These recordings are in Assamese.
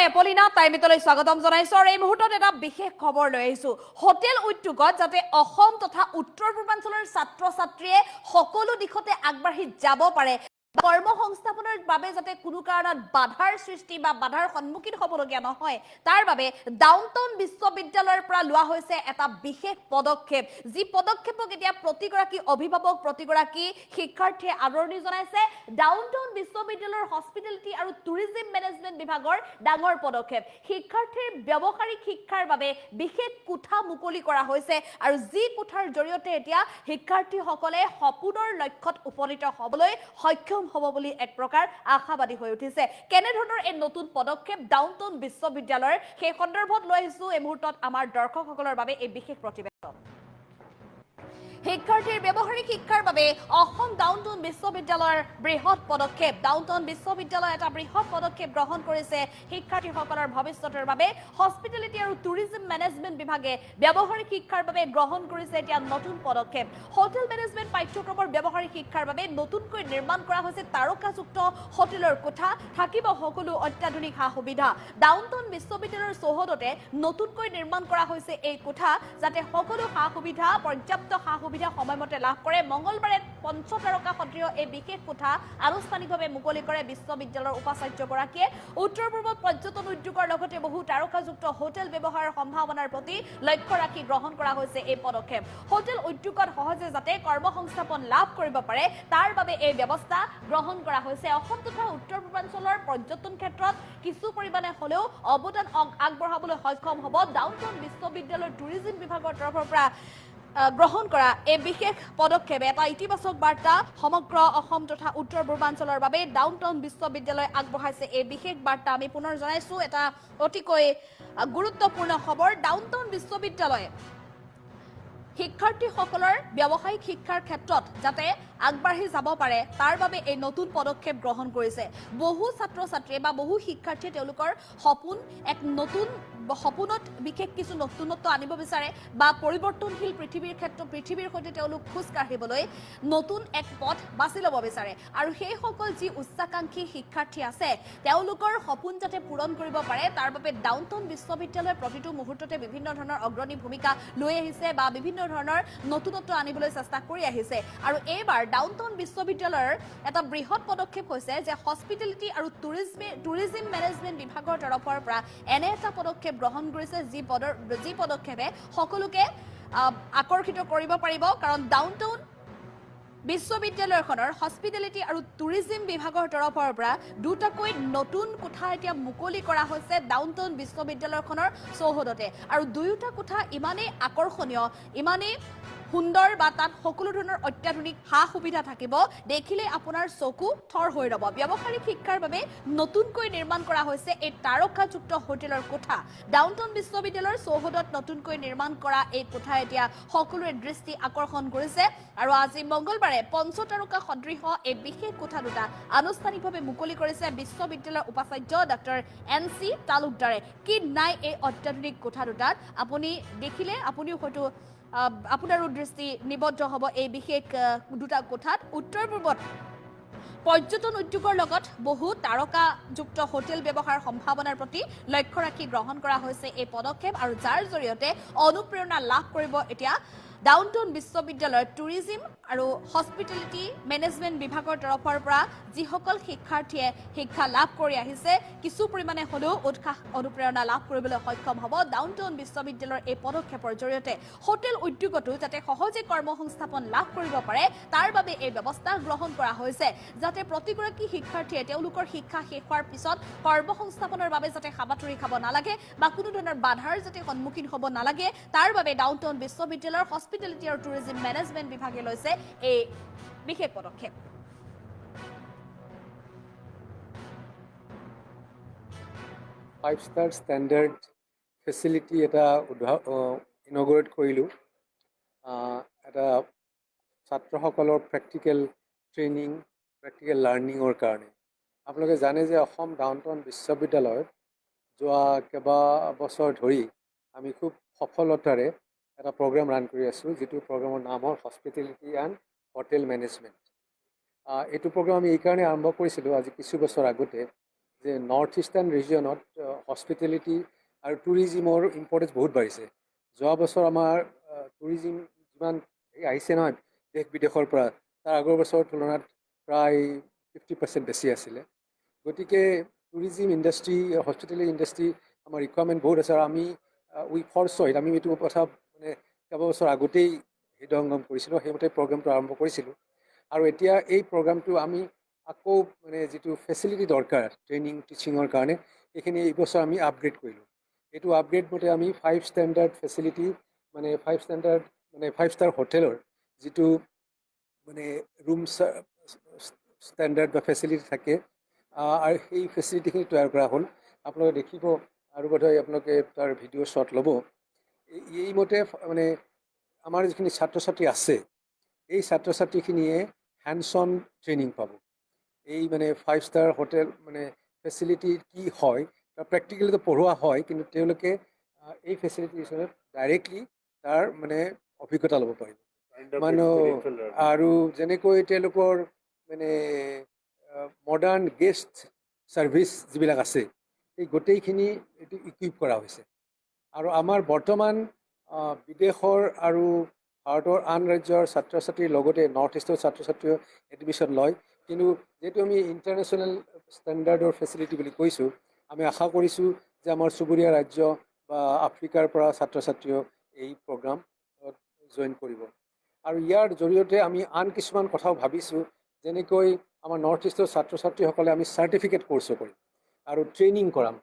এপলিনা টাইমিতলৈ স্বাগতম জনাইছো আৰু এই মুহূৰ্তত এটা বিশেষ খবৰ লৈ আহিছো হোটেল উদ্যোগত যাতে অসম তথা উত্তৰ পূৰ্বাঞ্চলৰ ছাত্ৰ ছাত্ৰীয়ে সকলো দিশতে আগবাঢ়ি যাব পাৰে কৰ্মসংস্থাপনৰ বাবে যাতে কোনো কাৰণত বাধাৰ সৃষ্টি বা বাধাৰ সন্মুখীন হ'বলগীয়া নহয় তাৰ বাবে ডাউনটাউন বিশ্ববিদ্যালয়ৰ পৰা লোৱা হৈছে এটা বিশেষ পদক্ষেপ যি পদক্ষেপক এতিয়া প্ৰতিগৰাকী অভিভাৱক প্ৰতিগৰাকী শিক্ষাৰ্থীয়ে আদৰণি জনাইছে ডাউনটাউন বিশ্ববিদ্যালয়ৰ হস্পিটেলিটি আৰু টুৰিজম মেনেজমেণ্ট বিভাগৰ ডাঙৰ পদক্ষেপ শিক্ষাৰ্থীৰ ব্যৱহাৰিক শিক্ষাৰ বাবে বিশেষ কোঠা মুকলি কৰা হৈছে আৰু যি কোঠাৰ জৰিয়তে এতিয়া শিক্ষাৰ্থীসকলে সপোনৰ লক্ষ্যত উপনীত হ'বলৈ সক্ষম হ'ব বুলি এক প্ৰকাৰ আশাবাদী হৈ উঠিছে কেনে ধৰণৰ এই নতুন পদক্ষেপ ডাউনটাউন বিশ্ববিদ্যালয়ৰ সেই সন্দৰ্ভত লৈ আহিছো এই মুহূৰ্তত আমাৰ দৰ্শকসকলৰ বাবে এই বিশেষ প্ৰতিবেদন শিক্ষাৰ্থীৰ ব্যৱহাৰিক শিক্ষাৰ বাবে অসম ডাউনটাউন বিশ্ববিদ্যালয়ৰ বৃহৎ পদক্ষেপ ডাউনটাউন বিশ্ববিদ্যালয় এটা বৃহৎ পদক্ষেপ গ্ৰহণ কৰিছে শিক্ষাৰ্থীসকলৰ ভৱিষ্যতৰ বাবে হস্পিটেলিটি আৰু টুৰিজম মেনেজমেণ্ট বিভাগে ব্যৱহাৰিক শিক্ষাৰ বাবে গ্ৰহণ কৰিছে এতিয়া নতুন পদক্ষেপ হোটেল মেনেজমেণ্ট পাঠ্যক্ৰমৰ ব্যৱহাৰিক শিক্ষাৰ বাবে নতুনকৈ নিৰ্মাণ কৰা হৈছে তাৰকাযুক্ত হোটেলৰ কোঠা থাকিব সকলো অত্যাধুনিক সা-সুবিধা ডাউনটাউন বিশ্ববিদ্যালয়ৰ চৌহদতে নতুনকৈ নিৰ্মাণ কৰা হৈছে এই কোঠা যাতে সকলো সা-সুবিধা পৰ্যাপ্ত সা-সুবিধা সময়মতে লাভ কৰে মঙ্গলবাৰে পঞ্চতাৰকা সদৃশ এই বিশেষ কোঠা আনুষ্ঠানিকভাৱে মুকলি কৰে বিশ্ববিদ্যালয়ৰ উপাচাৰ্যগৰাকীয়ে উত্তৰ পূৰ্বত পৰ্যটন উদ্যোগৰ লগতে বহু তাৰকাযুক্ত হোটেল ব্যৱহাৰৰ সম্ভাৱনাৰ প্ৰতি লক্ষ্য ৰাখি গ্ৰহণ কৰা হৈছে এই পদক্ষেপ হোটেল উদ্যোগত সহজে যাতে কৰ্মসংস্থাপন লাভ কৰিব পাৰে তাৰ বাবে এই ব্যৱস্থা গ্ৰহণ কৰা হৈছে অসম তথা উত্তৰ পূৰ্বাঞ্চলৰ পৰ্যটন ক্ষেত্ৰত কিছু পৰিমাণে হ'লেও অৱদান আগবঢ়াবলৈ সক্ষম হ'ব ডাউনটাউন বিশ্ববিদ্যালয়ৰ টুৰিজম বিভাগৰ তৰফৰ পৰা গ্ৰহণ কৰা এই বিশেষ পদক্ষেপে এটা ইতিবাচক বাৰ্তা সমগ্ৰ অসম তথা উত্তৰ পূৰ্বাঞ্চলৰ বাবে ডাউনটাউন বিশ্ববিদ্যালয় আগবঢ়াইছে এই বিশেষ বাৰ্তা আমি পুনৰ জনাইছো এটা অতিকৈ গুৰুত্বপূৰ্ণ খবৰ ডাউনটাউন বিশ্ববিদ্যালয় শিক্ষাৰ্থীসকলৰ ব্যৱসায়িক শিক্ষাৰ ক্ষেত্ৰত যাতে আগবাঢ়ি যাব পাৰে তাৰ বাবে এই নতুন পদক্ষেপ গ্ৰহণ কৰিছে বহু ছাত্ৰ ছাত্ৰীয়ে বা বহু শিক্ষাৰ্থীয়ে তেওঁলোকৰ সপোন এক নতুন সপোনত বিশেষ কিছু নতুনত্ব আনিব বিচাৰে বা পৰিৱৰ্তনশীল পৃথিৱীৰ সৈতে তেওঁলোক খোজ কাঢ়িবলৈ নতুন এক পথ বাছি ল'ব বিচাৰে আৰু সেই সকল যি উচ্চাকাংক্ষী শিক্ষাৰ্থী আছে তেওঁলোকৰ সপোন যাতে পূৰণ কৰিব পাৰে তাৰ বাবে ডাউনটাউন বিশ্ববিদ্যালয়ে প্ৰতিটো মুহূৰ্ততে বিভিন্ন ধৰণৰ অগ্ৰণী ভূমিকা লৈ আহিছে বা বিভিন্ন ধৰণৰ নতুনত্ব আনিবলৈ চেষ্টা কৰি আহিছে আৰু এইবাৰ ডাউনটাউন বিশ্ববিদ্যালয়ৰ এটা বৃহৎ পদক্ষেপ হৈছে যে হস্পিটেলিটি আৰু টুৰিজম মেনেজমেণ্ট বিভাগৰ তৰফৰ পৰা এনে এটা পদক্ষেপ গ্ৰহণ কৰিছে যি পদক্ষেপে সকলোকে আকৰ্ষিত কৰিব পাৰিব কাৰণ ডাউনটাউন বিশ্ববিদ্যালয়খনৰ হস্পিটেলিটি আৰু টুৰিজম বিভাগৰ তৰফৰ পৰা দুটাকৈ নতুন কোঠা এতিয়া মুকলি কৰা হৈছে ডাউনটাউন বিশ্ববিদ্যালয়খনৰ চৌহদতে আৰু দুয়োটা কোঠা ইমানেই আকৰ্ষণীয় ইমানেই সুন্দৰ বা তাত সকলো ধৰণৰ অত্যাধুনিক সা-সুবিধা থাকিব দেখিলে আপোনাৰ চকু থৰ হৈ ৰব ব্যৱহাৰিক শিক্ষাৰ বাবে নতুনকৈ নিৰ্মাণ কৰা হৈছে এই তাৰকাযুক্ত হোটেলৰ কোঠা ডাউনটাউন বিশ্ববিদ্যালয়ৰ চৌহদত নতুনকৈ নিৰ্মাণ কৰা এই কোঠা এতিয়া সকলোৰে দৃষ্টি আকৰ্ষণ কৰিছে আৰু আজি মঙ্গলবাৰে পঞ্চতাৰকা সদৃশ এই বিশেষ কোঠা দুটা আনুষ্ঠানিকভাৱে মুকলি কৰিছে বিশ্ববিদ্যালয়ৰ উপাচাৰ্য ডক্টৰ NC তালুকদাৰে কি নাই এই অত্যাধুনিক কোঠা দুটাত আপুনি দেখিলে আপুনিও হয়তো আপোনাৰো দৃষ্টি নিবদ্ধ হ'ব এই বিশেষ দুটা কোঠাত উত্তৰ পূৰ্বত পৰ্যটন উদ্যোগৰ লগত বহু তাৰকাযুক্ত হোটেল ব্যৱহাৰ সম্ভাৱনাৰ প্ৰতি লক্ষ্য ৰাখি গ্ৰহণ কৰা হৈছে এই পদক্ষেপ আৰু যাৰ জৰিয়তে অনুপ্ৰেৰণা লাভ কৰিব এতিয়া ডাউনটাউন বিশ্ববিদ্যালয়ৰ টুৰিজম আৰু হস্পিটেলিটি মেনেজমেণ্ট বিভাগৰ তৰফৰ পৰা যিসকল শিক্ষাৰ্থীয়ে শিক্ষা লাভ কৰি আহিছে কিছু পৰিমাণে হ'লেও উৎসাহ অনুপ্ৰেৰণা লাভ কৰিবলৈ সক্ষম হ'ব ডাউনটাউন বিশ্ববিদ্যালয়ৰ এই পদক্ষেপৰ জৰিয়তে হোটেল উদ্যোগতো যাতে সহজে কৰ্মসংস্থাপন লাভ কৰিব পাৰে তাৰ বাবে এই ব্যৱস্থা গ্ৰহণ কৰা হৈছে যাতে প্ৰতিগৰাকী শিক্ষাৰ্থীয়ে তেওঁলোকৰ শিক্ষা শেষ হোৱাৰ পিছত কৰ্মসংস্থাপনৰ বাবে যাতে হাবাথুৰি খাব নালাগে বা কোনো ধৰণৰ বাধাৰ যাতে সন্মুখীন হ'ব নালাগে তাৰ বাবে ডাউনটাউন বিশ্ববিদ্যালয়ৰ হস্পিটেলিটি আৰু টুৰিজম মেনেজমেণ্ট বিভাগে লৈছে এই বিশেষ পদক্ষেপ ফাইভ ষ্টাৰ ষ্টেণ্ডাৰ্ড ফেচিলিটি এটা ইনগ্ৰেট কৰিলোঁ এটা ছাত্ৰসকলৰ প্ৰেক্টিকেল ট্ৰেইনিং প্ৰেক্টিকেল লাৰ্ণিঙৰ কাৰণে আপোনালোকে জানে যে অসম ডাউনটাউন বিশ্ববিদ্যালয়ত যোৱা কেইবছৰ ধৰি আমি খুব সফলতাৰে এটা প্ৰগ্ৰাম ৰান কৰি আছোঁ যিটো প্ৰগ্ৰামৰ নাম হ'ল হস্পিটেলিটি এণ্ড হোটেল মেনেজমেণ্ট এইটো প্ৰগ্ৰাম আমি এইকাৰণে আৰম্ভ কৰিছিলোঁ আজি কিছু বছৰ আগতে যে নৰ্থ ইষ্টাৰ্ণ ৰিজিয়নত হস্পিটেলিটি আৰু টুৰিজিমৰ ইম্পৰ্টেঞ্চ বহুত বাঢ়িছে। যোৱা বছৰ আমাৰ টুৰিজিম যিমান আহিছে নহয় দেশ বিদেশৰ পৰা, তাৰ আগৰ বছৰৰ তুলনাত প্ৰায় 50% বেছি আছিলে। গতিকে টুৰিজিম ইণ্ডাষ্ট্ৰী, হস্পিটেলিটি ইণ্ডাষ্ট্ৰী আমাৰ ৰিকুৱাৰমেণ্ট বহুত আছে, আৰু আমি উই ফৰচইট আমি এইটো কথা মানে কেইবাবছৰ আগতেই হৃদয়ংগম কৰিছিলোঁ, সেইমতে প্ৰগ্ৰেমটো আৰম্ভ কৰিছিলোঁ। আৰু এতিয়া এই প্ৰগ্ৰামটো আমি আকৌ মানে যিটো ফেচিলিটি দৰকাৰ ট্ৰেইনিং টিচিঙৰ কাৰণে, এইখিনি এইবছৰ আমি আপগ্ৰেড কৰিলোঁ। এইটো আপগ্ৰেড মতে আমি 5 ষ্টেণ্ডাৰ্ড ফেচিলিটি মানে 5 ষ্টাৰ হোটেলৰ যিটো মানে ৰুম ষ্টেণ্ডাৰ্ড বা ফেচিলিটি থাকে, আৰু সেই ফেচিলিটিখিনি তৈয়াৰ কৰা হ'ল। আপোনালোকে দেখিব আৰু বোধহয় আপোনালোকে তাৰ ভিডিঅ' শ্বট ল'ব। এইমতে মানে আমাৰ যিখিনি ছাত্ৰ ছাত্ৰী আছে, এই ছাত্ৰ ছাত্ৰীখিনিয়ে হেণ্ডছ অন ট্ৰেইনিং পাব। এই মানে 5 ষ্টাৰ হোটেল মানে ফেচিলিটি কি হয়, প্ৰেক্টিকেলিটো পঢ়োৱা হয়, কিন্তু তেওঁলোকে এই ফেচিলিটি হিচাপে ডাইৰেক্টলি তাৰ মানে অভিজ্ঞতা ল'ব পাৰিব। আৰু যেনেকৈ তেওঁলোকৰ মানে মডাৰ্ণ গেষ্ট ছাৰ্ভিচ যিবিলাক আছে, এই গোটেইখিনি এইটো ইকুইপ কৰা হৈছে। আৰু আমাৰ বৰ্তমান বিদেশৰ আৰু ভাৰতৰ আন ৰাজ্যৰ ছাত্ৰ ছাত্ৰীৰ লগতে নৰ্থ ইষ্টৰ ছাত্ৰ ছাত্ৰীয়েও এডমিশ্যন লয়। কিন্তু যিহেতু আমি ইণ্টাৰনেশ্যনেল ষ্টেণ্ডাৰ্ডৰ ফেচিলিটি বুলি কৈছোঁ, আমি আশা কৰিছোঁ যে আমাৰ চুবুৰীয়া ৰাজ্য বা আফ্ৰিকাৰ পৰা ছাত্ৰ ছাত্ৰীয়েও এই প্ৰগ্ৰাম জইন কৰিব। আৰু ইয়াৰ জৰিয়তে আমি আন কিছুমান কথাও ভাবিছোঁ, যেনেকৈ আমাৰ নৰ্থ ইষ্টৰ ছাত্ৰ ছাত্ৰীসকলে আমি চাৰ্টিফিকেট কৰ্চো কৰিম আৰু ট্ৰেইনিং কৰাম।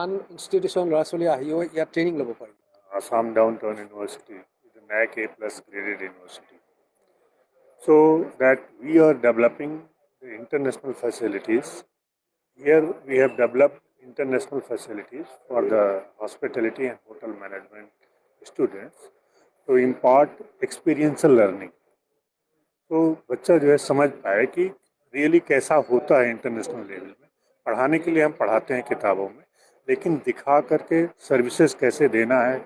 আন ইনষ্টিটিউশ্যন ল'ৰা ছোৱালী আহিও ইয়াত ট্ৰেইনিং ল'ব পাৰিম। Assam Downtown University is a NAC A+ graded university. So that we are developing the international facilities. Here we have developed international facilities for the hospitality and hotel management students to impart experiential learning. तो बच्चा जो है समझ पाए कि रियली कैसा होता है इंटरनेशनल लेवल में। पढ़ाने के लिए हम पढ़ाते हैं किताबों में, लेकिन दिखा करके सर्विसेज कैसे देना है,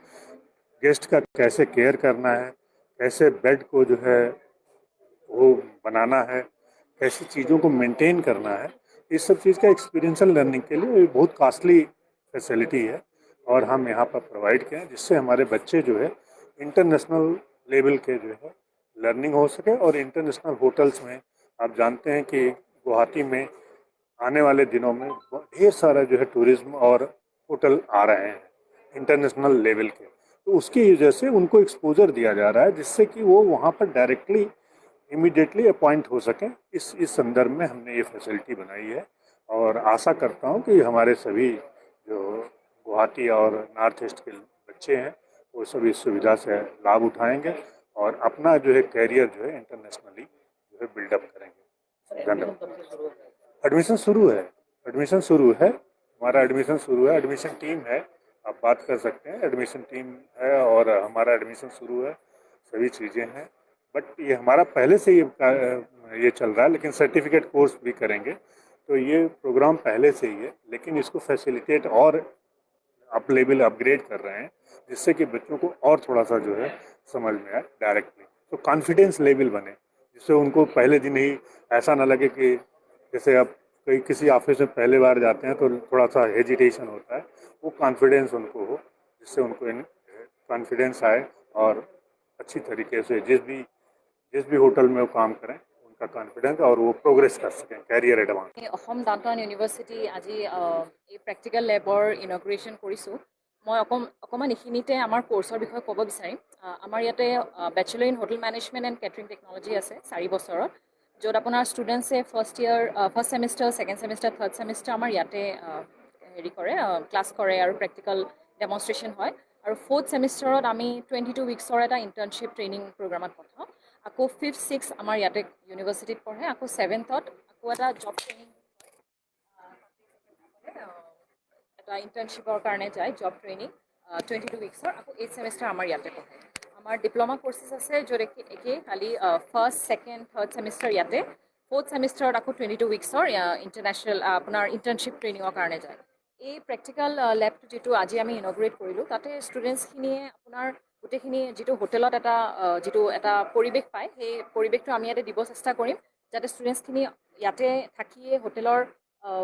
गेस्ट का कैसे केयर करना है, कैसे बेड को जो है वो बनाना है, कैसी चीज़ों को मेंटेन करना है, इस सब चीज़ का एक्सपीरियंशियल लर्निंग के लिए बहुत कॉस्टली फैसिलिटी है और हम यहाँ पर प्रोवाइड किए हैं, जिससे हमारे बच्चे जो है इंटरनेशनल लेवल के जो है लर्निंग हो सके। और इंटरनेशनल होटल्स में आप जानते हैं कि गुवाहाटी में आने वाले दिनों में ढेर सारा जो है टूरिज्म और होटल आ रहे हैं इंटरनेशनल लेवल के, तो उसकी वजह से उनको एक्सपोजर दिया जा रहा है, जिससे कि वो वहाँ पर डायरेक्टली इमीडिएटली अपॉइंट हो सकें। इस संदर्भ में हमने ये फैसिलिटी बनाई है और आशा करता हूँ कि हमारे सभी जो गुवाहाटी और नॉर्थ ईस्ट के बच्चे हैं वो सभी इस सुविधा से लाभ उठाएंगे और अपना जो है कैरियर जो है इंटरनेशनली जो है बिल्डअप करेंगे। धन्यवाद। एडमिशन शुरू है, हमारा एडमिशन शुरू है, एडमिशन टीम है, आप बात कर सकते हैं, एडमिशन टीम है और हमारा एडमिशन शुरू है, सभी चीज़ें हैं। बट ये हमारा पहले से ये चल रहा है, लेकिन सर्टिफिकेट कोर्स भी करेंगे, तो ये प्रोग्राम पहले से ही है, लेकिन इसको फैसिलिटेट और अप लेवल अपग्रेड कर रहे हैं, जिससे कि बच्चों को और थोड़ा सा जो है समझ में आए डायरेक्टली, तो कॉन्फिडेंस लेवल बने, जिससे उनको पहले दिन ही ऐसा ना लगे कि जैसे अब किसी ऑफिस में पहले बार जाते हैं तो थोड़ा सा हेजिटेशन होता है, वो कॉन्फिडेंस उनको हो, जिससे उनको कॉन्फिडेंस आए और अच्छी तरीके से जिस भी होटल में वो काम करें उनका कॉन्फिडेंस और वो प्रोग्रेस कर सकें career advance. Assam downtown university আজি এই প্ৰেক্টিকেল লেবৰ ইনগ্ৰেশ্যন কৰিছোঁ। মই অকণমান এইখিনিতে আমাৰ কোৰ্চৰ বিষয়ে ক'ব বিচাৰিম। আমাৰ ইয়াতে bachelor in hotel management and catering technology আছে 4 বছৰত, য'ত আপোনাৰ ষ্টুডেণ্টছে first semester, second semester, third semester আমাৰ ইয়াতে হেৰি কৰে, ক্লাছ কৰে আৰু প্ৰেক্টিকেল ডেমনষ্ট্ৰেশ্যন হয়। আৰু 4th ছেমিষ্টাৰত আমি 22 উইকছৰ এটা ইণ্টাৰ্ণশ্বিপ ট্ৰেইনিং প্ৰগ্ৰামত পঠাওঁ। আকৌ 5th 6th আমাৰ ইয়াতে ইউনিভাৰ্চিটিত পঢ়ে। আকৌ 7th আকৌ এটা জব ট্ৰেইনিং, এটা ইণ্টাৰ্ণশ্বিপৰ কাৰণে যায় জব ট্ৰেইনিং 22 উইকছৰ। আকৌ 8th ছেমিষ্টাৰ আমাৰ ইয়াতে পঢ়ে। আমাৰ ডিপ্ল'মা কৰ্চেছ আছে য'ত একেই, খালি ফাৰ্ষ্ট, ছেকেণ্ড, থাৰ্ড ছেমিষ্টাৰ ইয়াতে, 4th ছেমিষ্টাৰত আকৌ 22 উইকছৰ ইণ্টাৰনেশ্যনেল আপোনাৰ ইণ্টাৰ্ণশ্বিপ ট্ৰেইনিঙৰ কাৰণে যায়। এই প্ৰেক্টিকেল লেবটো যিটো আজি আমি ইনগ্ৰেট কৰিলোঁ, তাতে ষ্টুডেণ্টছখিনিয়ে আপোনাৰ গোটেইখিনি যিটো হোটেলত এটা পৰিৱেশ পায়, সেই পৰিৱেশটো আমি ইয়াতে দিব চেষ্টা কৰিম, যাতে ষ্টুডেণ্টছখিনি ইয়াতে থাকিয়ে হোটেলৰ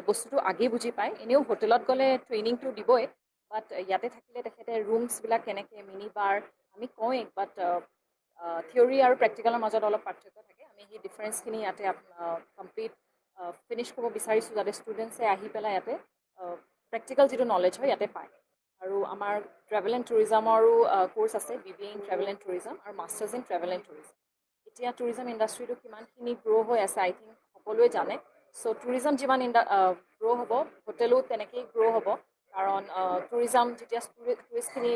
বস্তুটো আগেই বুজি পায়। এনেও হোটেলত গ'লে ট্ৰেইনিংটো দিবই, বাট ইয়াতে থাকিলে তেখেতে ৰুমছবিলাক কেনেকৈ মিনি বাৰ আমি কওঁৱেই, বাট থিয়ৰী আৰু প্ৰেক্টিকেলৰ মাজত অলপ পাৰ্থক্য থাকে। আমি সেই ডিফাৰেঞ্চখিনি ইয়াতে কমপ্লিট ফিনিছ কৰিব বিচাৰিছোঁ, যাতে ষ্টুডেণ্টছে আহি পেলাই ইয়াতে প্ৰেক্টিকেল যিটো নলেজ হয় ইয়াতে পায়। আৰু আমাৰ ট্ৰেভেল এণ্ড টুৰিজমৰো কোৰ্চ আছে, BBA in travel and tourism আৰু masters in travel and tourism. এতিয়া টুৰিজম ইণ্ডাষ্ট্ৰিটো কিমানখিনি গ্ৰ' হৈ আছে আই থিংক সকলোৱে জানে। চ' টুৰিজম যিমান গ্ৰ' হ'ব, হোটেলো তেনেকেই গ্ৰ' হ'ব। কাৰণ টুৰিজম যেতিয়া টুৰিষ্টখিনি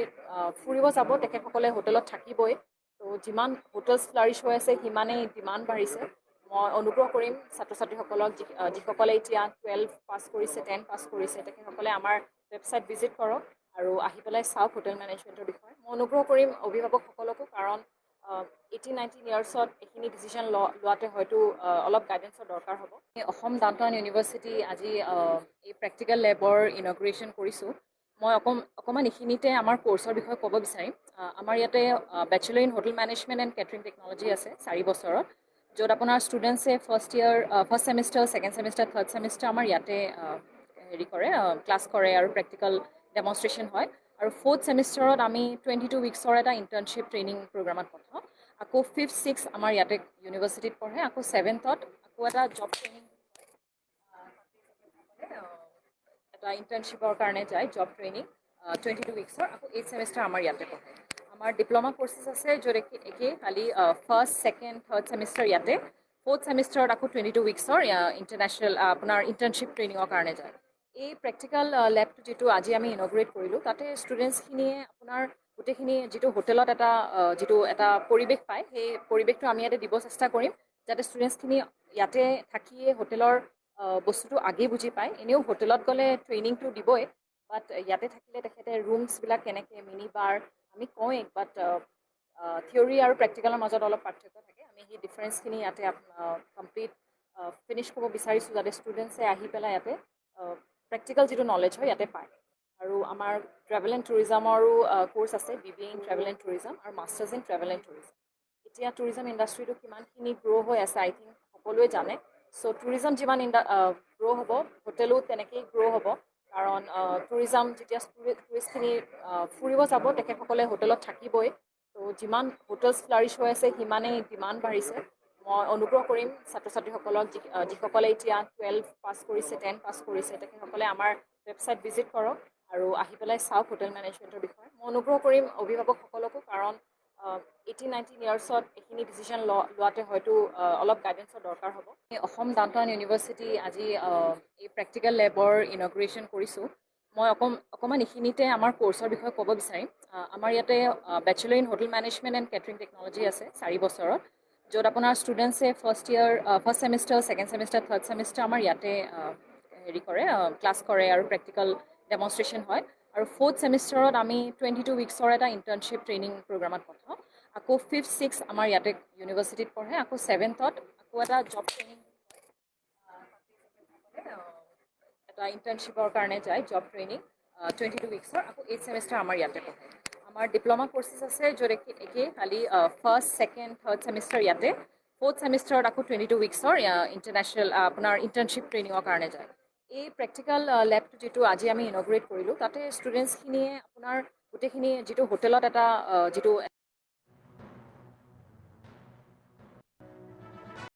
ফুৰিব যাব, তেখেতসকলে হোটেলত থাকিবই। ত' যিমান হোটেলছ ফ্লাৰিছ হৈ আছে, সিমানেই ডিমাণ্ড বাঢ়িছে। মই অনুগ্ৰহ কৰিম ছাত্ৰ ছাত্ৰীসকলক, যিসকলে এতিয়া 12 পাছ কৰিছে, 10 পাছ কৰিছে, তেখেতসকলে আমাৰ ৱেবছাইট ভিজিট কৰক আৰু আহি পেলাই চাওক হোটেল মেনেজমেণ্টৰ বিষয়ে। মই অনুগ্ৰহ কৰিম অভিভাৱকসকলকো, কাৰণ 18-19 ইয়াৰ্ছত এইখিনি ডিচিশ্যন লোৱাতে হয়তো অলপ গাইডেঞ্চৰ দৰকাৰ হ'ব। অসম ডাউনটাউন ইউনিভাৰ্চিটি আজি এই প্ৰেক্টিকেল লেবৰ ইনগ্ৰেশ্যন কৰিছোঁ। মই অকণমান এইখিনিতে আমাৰ কোৰ্চৰ বিষয়ে ক'ব বিচাৰিম। আমাৰ ইয়াতে bachelor in hotel management and catering technology আছে 4 বছৰত, য'ত আপোনাৰ ষ্টুডেণ্টছে first semester, second semester, third semester আমাৰ ইয়াতে ক্লাছ কৰে আৰু প্ৰেক্টিকেল ডেমনষ্ট্ৰেশ্যন হয়। আৰু 4th ছেমিষ্টাৰত আমি 22 উইকছৰ এটা ইণ্টাৰ্ণশ্বিপ ট্ৰেইনিং প্ৰগ্ৰামত পঠাওঁ। আকৌ 5th, 6th আমাৰ ইয়াতে ইউনিভাৰ্চিটিত পঢ়ে। আকৌ 7th আকৌ এটা জব ট্ৰেইনিং, এটা ইণ্টাৰ্ণশ্বিপৰ কাৰণে যায়, জব ট্ৰেইনিং 22 উইকছৰ। আকৌ 8th ছেমিষ্টাৰ আমাৰ ইয়াতে পঢ়ে। আমাৰ ডিপ্ল'মা কৰ্চেছ আছে, য'ত একেই খালি ফাৰ্ষ্ট, ছেকেণ্ড, থাৰ্ড ছেমিষ্টাৰ ইয়াতে। 4th ছেমিষ্টাৰত আকৌ 22 উইকছৰ ইণ্টাৰনেশ্যনেল আপোনাৰ ইণ্টাৰ্ণশ্বিপ ট্ৰেইনিঙৰ কাৰণে যায়। এই প্ৰেক্টিকেল লেবটো যিটো আজি আমি ইনগ্ৰেট কৰিলোঁ, তাতে ষ্টুডেণ্টছখিনিয়ে আপোনাৰ গোটেইখিনি যিটো হোটেলত যিটো এটা পৰিৱেশ পায়, সেই পৰিৱেশটো আমি ইয়াতে দিব চেষ্টা কৰিম, যাতে ষ্টুডেণ্টছখিনি ইয়াতে থাকিয়ে হোটেলৰ বস্তুটো আগেই বুজি পায়। এনেও হোটেলত গ'লে ট্ৰেইনিংটো দিবই, বাট ইয়াতে থাকিলে তেখেতে ৰুমছবিলাক কেনেকৈ মিনি বাৰ আমি কওঁৱেই, বাট থিয়ৰী আৰু প্ৰেক্টিকেলৰ মাজত অলপ পাৰ্থক্য থাকে। আমি সেই ডিফাৰেঞ্চখিনি ইয়াতে কমপ্লিট ফিনিছ কৰিব বিচাৰিছোঁ, যাতে ষ্টুডেণ্টছে আহি পেলাই ইয়াতে প্ৰেক্টিকেল যিটো নলেজ হয় ইয়াতে পায়। আৰু আমাৰ ট্ৰেভেল এণ্ড টুৰিজমৰো কোৰ্চ আছে, BBA in travel and tourism আৰু masters in travel and tourism. এতিয়া টুৰিজম ইণ্ডাষ্ট্ৰিটো কিমানখিনি গ্ৰ' হৈ আছে আই থিংক সকলোৱে জানে। চ' টুৰিজম যিমান গ্ৰ' হ'ব, হোটেলো তেনেকেই গ্ৰ' হ'ব। কাৰণ টুৰিজম যেতিয়া টুৰিষ্টখিনি ফুৰিব যাব, তেখেতসকলে হোটেলত থাকিবই। ত' যিমান হোটেলছ ফ্লাৰিছ হৈ আছে, সিমানেই ডিমাণ্ড বাঢ়িছে। মই অনুগ্ৰহ কৰিম ছাত্ৰ ছাত্ৰীসকলক, যিসকলে এতিয়া 12 পাছ কৰিছে, 10 পাছ কৰিছে, তেখেতসকলে আমাৰ ৱেবছাইট ভিজিট কৰক আৰু আহি পেলাই চাওক হোটেল মেনেজমেণ্টৰ বিষয়ে। মই অনুগ্ৰহ কৰিম অভিভাৱকসকলকো, কাৰণ 18-19 ইয়াৰ্ছত এইখিনি ডিচিশ্যন লোৱাতে হয়তো অলপ গাইডেঞ্চৰ দৰকাৰ হ'ব। অসম ডাউনটাউন ইউনিভাৰ্চিটি আজি এই প্ৰেক্টিকেল লেবৰ ইনগ্ৰেশ্যন কৰিছোঁ। মই অকণমান এইখিনিতে আমাৰ কোৰ্চৰ বিষয়ে ক'ব বিচাৰিম। আমাৰ ইয়াতে bachelor in hotel management and catering technology আছে 4 বছৰত, য'ত আপোনাৰ ষ্টুডেণ্টছে first semester, second semester, third semester আমাৰ ইয়াতে ক্লাছ কৰে আৰু প্ৰেক্টিকেল ডেমনষ্ট্ৰেশ্যন হয়। আৰু 4th ছেমিষ্টাৰত আমি 22 উইকছৰ এটা ইণ্টাৰ্ণশ্বিপ ট্ৰেইনিং প্ৰগ্ৰামত পঠাওঁ। আকৌ 5th, 6th আমাৰ ইয়াতে ইউনিভাৰ্চিটিত পঢ়ে। আকৌ 7th আকৌ এটা জব ট্ৰেইনিং, এটা ইণ্টাৰ্ণশ্বিপৰ কাৰণে যায়, জব ট্ৰেইনিং 22 উইকছৰ। আকৌ 8th ছেমিষ্টাৰ আমাৰ ইয়াতে পঢ়ে। আমাৰ ডিপ্ল'মা কৰ্চেছ আছে, য'ত একেই খালি ফাৰ্ষ্ট, ছেকেণ্ড, থাৰ্ড ছেমিষ্টাৰ ইয়াতে। 4th ছেমিষ্টাৰত আকৌ 22 উইকছৰ ইণ্টাৰনেশ্যনেল আপোনাৰ ইণ্টাৰ্ণশ্বিপ ট্ৰেইনিঙৰ কাৰণে যায়। এই প্ৰেক্টিকেল লেবটো যিটো আজি আমি ইনগ্ৰেট কৰিলোঁ, তাতে ষ্টুডেণ্টছখিনিয়ে আপোনাৰ গোটেইখিনি যিটো হোটেলত যিটো